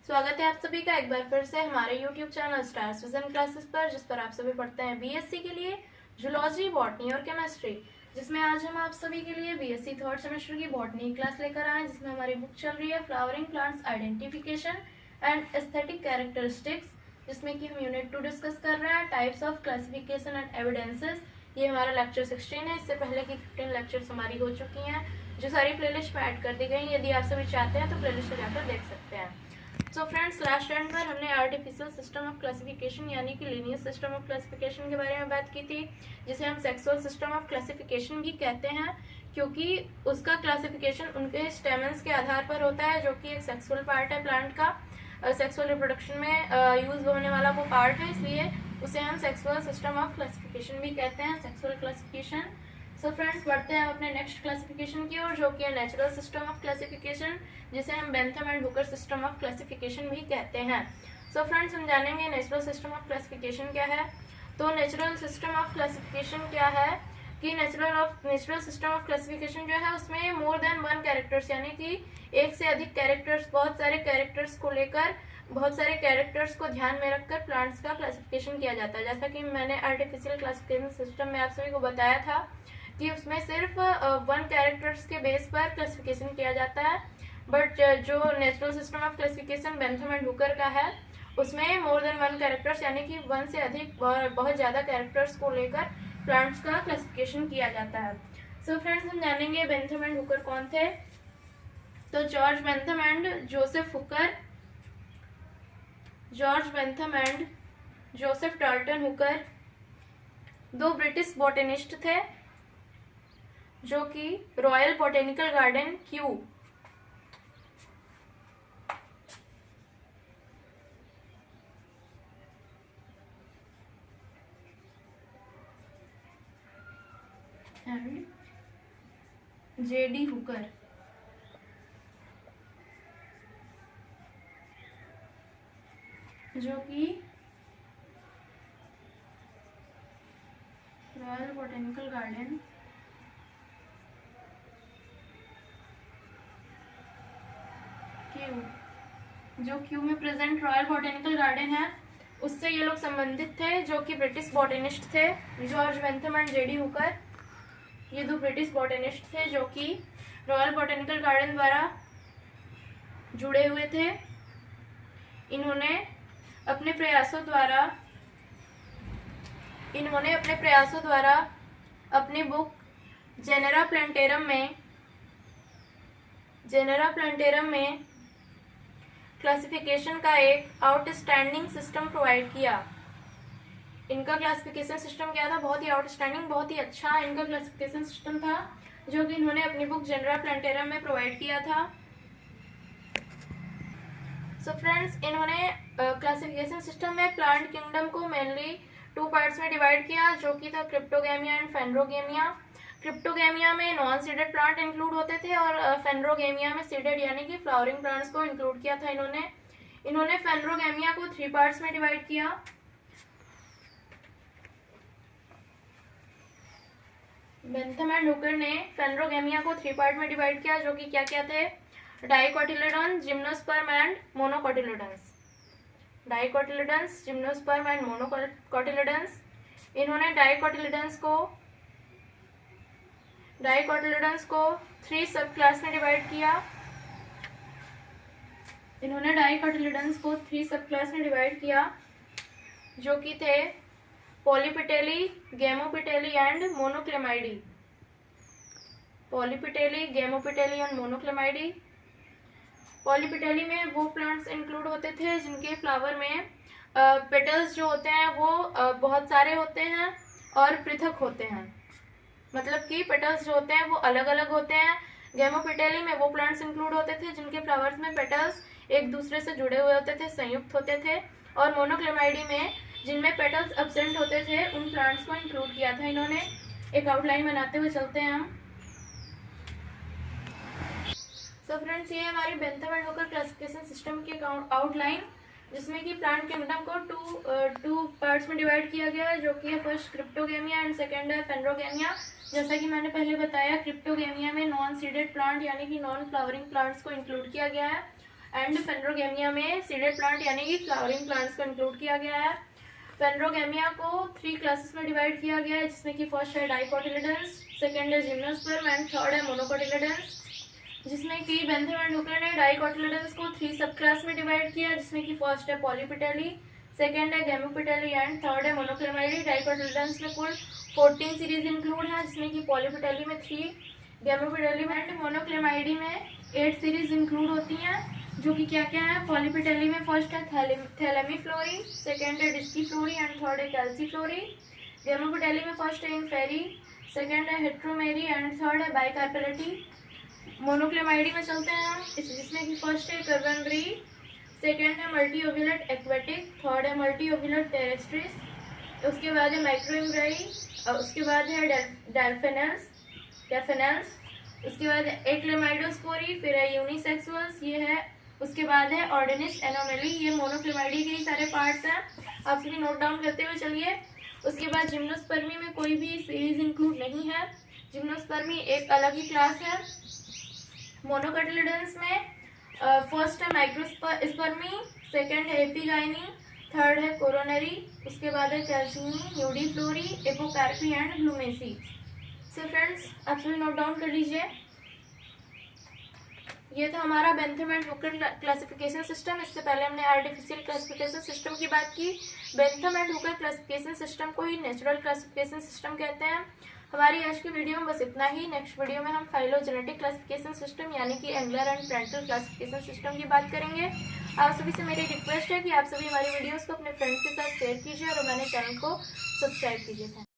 स्वागत है आप सभी का एक बार फिर से हमारे YouTube channel stars vision classes पर, जिस पर आप सभी पढ़ते हैं बीएससी के लिए जूलॉजी, बॉटनी और केमिस्ट्री, जिसमें आज हम आप सभी के लिए बीएससी थर्ड सेमेस्टर की बॉटनी क्लास लेकर आए, जिसमें हमारी बुक चल रही है flowering plants identification and aesthetic characteristics, जिसमें कि हम यूनिट 2 डिस्कस कर रहे हैं, types of classification and evidences. ये हमारा लेक्चर 16 है। इससे पहले की 15 लेक्चर्स हमारी हो चुकी हैं, जो सारी प्लेलिस्ट में ऐड कर दी गई। यदि आप सभी चाहते हैं तो प्लेलिस्ट में जाकर देख सकते हैं। सो फ्रेंड्स, लास्ट टाइम पर हमने आर्टिफिशियल सिस्टम ऑफ क्लासिफिकेशन यानी कि लीनियर सिस्टम ऑफ क्लासिफिकेशन के बारे में बात की थी, जिसे हम सेक्सुअल सिस्टम ऑफ क्लासिफिकेशन भी कहते हैं, क्योंकि उसका क्लासिफिकेशन उनके स्टेमन्स के आधार पर होता है, जो कि एक सेक्सुअल पार्ट है प्लांट का। सेक्सुअल रिप्रोडक्शन में यूज होने वाला वो पार्ट है, इसलिए उसे हम सेक्सुअल सिस्टम ऑफ क्लासिफिकेशन भी कहते हैं, सेक्सुअल क्लासिफिकेशन। सो फ्रेंड्स, बढ़ते हैं अपने नेक्स्ट क्लासिफिकेशन की ओर, जो कि है नेचुरल सिस्टम ऑफ क्लासिफिकेशन, जिसे हम Bentham and Hooker system of classification भी कहते हैं। सो फ्रेंड्स, हम जानेंगे नेचुरल सिस्टम ऑफ क्लासिफिकेशन क्या है। तो नेचुरल सिस्टम ऑफ क्लासिफिकेशन क्या है कि नेचुरल सिस्टम ऑफ क्लासिफिकेशन जो है उसमें मोर देन वन कैरेक्टर्स यानी कि एक से अधिक कैरेक्टर्स, बहुत सारे कैरेक्टर्स को लेकर, बहुत सारे कैरेक्टर्स को ध्यान में रखकर प्लांट्स का क्लासिफिकेशन किया जाता है। जैसा कि मैंने आर्टिफिशियल क्लासिफिकेशन सिस्टम में आप सभी को बताया था कि उसमें सिर्फ वन कैरेक्टर्स के बेस पर क्लासिफिकेशन किया जाता है, बट जो natural system of classification Bentham and Hooker का है उसमें मोर देन वन कैरेक्टर्स यानी कि वन से अधिक बहुत ज़्यादा कैरेक्टर्स को लेकर प्लांट्स का क्लासिफिकेशन किया जाता है। सो फ्रेंड्स, हम जानेंगे बेंथम एंड हुकर कौन थे। तो George Bentham and Joseph Hooker, George Bentham and Joseph Dalton Hooker दो ब्रिटिश बॉटनिस्ट थे, जो कि royal botanical garden Q and JD Hooker जो कि रॉयल बॉटेनिकल गार्डन जो क्यू में प्रेजेंट रॉयल बॉटेनिकल गार्डन है उससे ये लोग संबंधित थे, जो कि ब्रिटिश बॉटनिस्ट थे। George Bentham and JD Hooker ये दो ब्रिटिश बॉटनिस्ट थे, जो कि रॉयल बॉटेनिकल गार्डन द्वारा जुड़े हुए थे। इन्होंने अपने प्रयासों द्वारा अपनी बुक जेनेरा प्लांटेरम में क्लासिफिकेशन का एक आउटस्टैंडिंग सिस्टम प्रोवाइड किया। इनका क्लासिफिकेशन सिस्टम क्या था? बहुत ही आउटस्टैंडिंग, बहुत ही अच्छा इनका क्लासिफिकेशन सिस्टम था, जो कि इन्होंने अपनी बुक जेनेरा प्लांटेरम में प्रोवाइड किया था। सो फ्रेंड्स, इन्होंने क्लासिफिकेशन सिस्टम में प्लांट किंगडम को मेनली 2 पार्ट्स में डिवाइड किया, जो कि था क्रिप्टोगेमिया एंड फेनरोगेमिया। क्रिप्टोगेमिया में नॉन सीडेड प्लांट इंक्लूड होते थे और फेनरोगेमिया में सीडेड यानी कि फ्लावरिंग प्लांट्स को इंक्लूड किया था। इन्होंने फेनरोगेमिया को 3 पार्ट्स में डिवाइड किया। बेंथम एंड हुकर ने फेनरोगेमिया को 3 पार्ट में डिवाइड किया, जो कि क्या क्या थे? Dicotyledon, gymnosperm and monocotyledons. Dicotyledons, gymnosperm and monocotyledons. इन्होंने डाइकोटिलेडन्स को 3 सब क्लास में डिवाइड किया। जो कि थे पॉलीपिटेली, गेमोपिटेली एंड मोनोक्लेमाइडी। पॉलीपिटेली में वो प्लांट्स इंक्लूड होते थे जिनके फ्लावर में पेटल्स जो होते हैं वो बहुत सारे होते हैं और पृथक होते हैं, मतलब कि पेटल्स जो होते हैं वो अलग अलग होते हैं। गेमोपिटेली में वो प्लांट्स इंक्लूड होते थे जिनके फ्लावर्स में पेटल्स एक दूसरे से जुड़े हुए होते थे, संयुक्त होते थे। और मोनोक्लेमाइडी में जिनमें पेटल्स एब्सेंट होते थे, उन प्लांट्स को इंक्लूड किया था इन्होंने। एक आउटलाइन बनाते हुए चलते हैं हम। सो फ्रेंड्स, ये हमारी Bentham and Hooker classification system की आउटलाइन, जिसमें कि प्लांट किंगडम को टू पार्ट्स में डिवाइड किया गया है, जो कि है फर्स्ट क्रिप्टोगेमिया एंड सेकेंड है फेनरोगेमिया। जैसा कि मैंने पहले बताया, क्रिप्टोगेमिया में नॉन सीडेड प्लांट यानी कि नॉन फ्लावरिंग प्लांट्स को इंक्लूड किया गया है। एंड फेनरोगेमिया में सीडेड प्लांट यानी कि फ्लावरिंग प्लांट्स को इंक्लूड किया गया है। फेनरोगेमिया को 3 क्लासेस में डिवाइड किया गया है, जिसमें कि फर्स्ट है डाइकोटिलेडन्स, सेकंड है जिम्नोस्पर्म एंड थर्ड है मोनोकोटिलेडन्स। जिसमें कि बेंथम एंड हुकर ने डाइकोटिलेडन्स को 3 सब क्लास में डिवाइड किया, जिसमें कि फर्स्ट है पॉलीपेटली, सेकंड है गैमोपेटली एंड थर्ड है मोनोक्लेमाइडी। डाइकोटिलेडन्स में कुल 14 सीरीज इंक्लूड है, जिसमें कि पॉलीपेटली में 3, गैमोपेटली में एंड मोनोक्लेमाइडी में 8 सीरीज इंक्लूड होती हैं, जो कि क्या क्या है। पॉलीपेटली में फर्स्ट है थैलेमीफ्लोरी, सेकंड है डिस्कीफ्लोरी एंड थर्ड है कैल्सीफ्लोरी। गैमोपेटली में फर्स्ट है इनफेरी, सेकंड है हेट्रोमेरी एंड थर्ड है बाइकार्पेलिटी। मोनोक्लेमाइडी में चलते हैं हम, जिसमें कि फर्स्ट है कर्वनरी, सेकंड है मल्टी ओव्यूलेट एक्वेटिक, थर्ड है मल्टी ओव्यूलेट टेरेस्ट्रिस, उसके बाद है माइक्रोइम्ब्राई, उसके बाद है डेफेनल्स, उसके बाद है एक्लेमाइडोस्पोरी, फिर है यूनिसेक्सुअल्स, ये है। उसके बाद है ऑर्डिनिस एनोमेली। ये मोनोक्लेमाइडी के ही सारे पार्ट्स हैं, आप सभी नोट डाउन करते हुए चलिए। उसके बाद जिम्नोस्पर्मी में कोई भी सीरीज इंक्लूड नहीं है, जिम्नोस्पर्मी एक अलग ही क्लास है। मोनोकोटिलिडन्स में फर्स्ट है माइक्रोस्पर्मी, सेकंड है एपिगाइनी, थर्ड है कोरोनरी, उसके बाद है कैल्सिनी, न्यूडीफ्लोरी, एपोकार्पी एंड ग्लूमेसी। सो फ्रेंड्स, आप सभी नोट डाउन कर लीजिए। ये तो हमारा Bentham and Hooker classification system. इससे पहले हमने आर्टिफिशियल क्लासिफिकेशन सिस्टम की बात की। Bentham and Hooker classification system को ही नेचुरल क्लासिफिकेशन सिस्टम कहते हैं। हमारी आज की वीडियो में बस इतना ही। नेक्स्ट वीडियो में हम फाइलोजेनेटिक क्लासिफिकेशन सिस्टम यानी कि angular and parental classification system की बात करेंगे। आप सभी से मेरी रिक्वेस्ट है कि आप सभी हमारी वीडियोस को अपने फ्रेंड्स के साथ शेयर कीजिए और हमारे चैनल को सब्सक्राइब कीजिए।